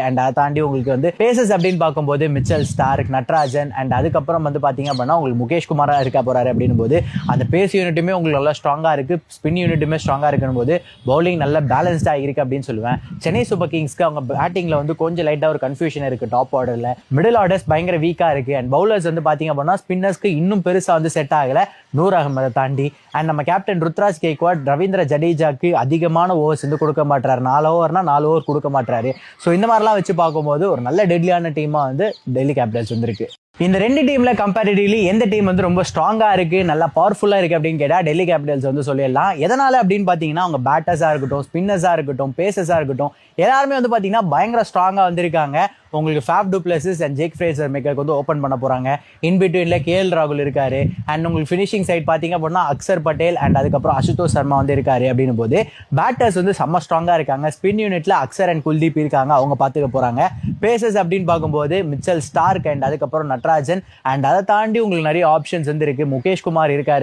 And அதை தாண்டி உங்களுக்கு வந்து பேசஸ் அப்படின்னு பார்க்கும்போது மிச்சல் ஸ்டார்க், நட்ராஜன் அண்ட் அதுக்கப்புறம் வந்து பார்த்தீங்க அப்படின்னா உங்களுக்கு முகேஷ் குமாரா இருக்க போறாரு அப்படின்னும் போது அந்த பேஸ் யூனிட்டுமே உங்களுக்கு நல்லா ஸ்ட்ராங்காக இருக்கு, ஸ்பின் யூனிட்டுமே ஸ்ட்ராங்காக இருக்கணும் போது பவுலிங் நல்ல பேலன்ஸ்டாக இருக்கு அப்படின்னு சொல்லுவேன். சென்னை சூப்பர் கிங்ஸ்க்கு அவங்க பேட்டிங்ல வந்து கொஞ்சம் லைட்டாக ஒரு கன்ஃபியூஷன் இருக்கு. டாப் ஆர்டர்ல மிடில் ஆர்டர்ஸ் பயங்கர வீக்கா இருக்கு அண்ட் பவுலர்ஸ் வந்து பார்த்தீங்க அப்படின்னா ஸ்பின்னர்ஸ்க்கு இன்னும் பெருசாக வந்து செட் ஆகல. நூர் அகமதை தாண்டி அண்ட் நம்ம கேப்டன் ருத்ராஜ் கேக்வாட் ரவீந்திர ஜடேஜாக்கு அதிகமான ஓவர்ஸ் வந்து கொடுக்க மாட்டாரு. 4 ஓவர்னா 4 ஓவர் கொடுக்க மாட்டாரு. ஸோ இந்த மாதிரிலாம் வச்சு பார்க்கும்போது ஒரு நல்ல டெட்லியான டீமா வந்து டெல்லி கேபிட்டல்ஸ் வந்திருக்கு. இந்த ரெண்டு டீம்ல கம்பேரிட்டிவ்லி எந்த டீம் வந்து ரொம்ப ஸ்ட்ராங்கா இருக்கு, நல்லா பவர்ஃபுல்லா இருக்கு அப்படின்னு கேட்டா டெல்லி கேபிட்டல்ஸ் வந்து சொல்லிடலாம். எதனால அப்படின்னு பாத்தீங்கன்னா அவங்க பேட்டர்ஸா இருக்கட்டும், ஸ்பின்னர்ஸா இருக்கட்டும், பேசஸா இருக்கட்டும், எல்லாருமே வந்து பாத்தீங்கன்னா பயங்கர ஸ்ட்ராங்கா வந்திருக்காங்க. உங்களுக்கு Faf du Plessis and Jake Fraser மேக்கருக்கு வந்து ஓப்பன் பண்ண போறாங்க. இன் பிட்வீன்ல KL ராகுல் இருக்காரு அண்ட் உங்களுக்கு ஃபினிஷிங் சைட் பாத்தீங்க அப்படின்னா அக்சர் பட்டேல் அண்ட் அதுக்கப்புறம் அசுதோஷ் சர்மா வந்து இருக்காரு அப்படின்னு போது பேட்டர்ஸ் வந்து செம்ம ஸ்ட்ராங்கா இருக்காங்க. ஸ்பின் யூனிட்ல அக்சர் அண்ட் குல்தீப் இருக்காங்க, அவங்க பாத்துக்க போறாங்க. பேசஸ் அப்படின்னு பார்க்கும்போது மிச்சல் ஸ்டார்க் அண்ட் அதுக்கப்புறம் நட்ராஜன் அண்ட் அதை தாண்டி உங்களுக்கு நிறைய ஆப்ஷன்ஸ் வந்து இருக்கு. முகேஷ் குமார் இருக்காரு.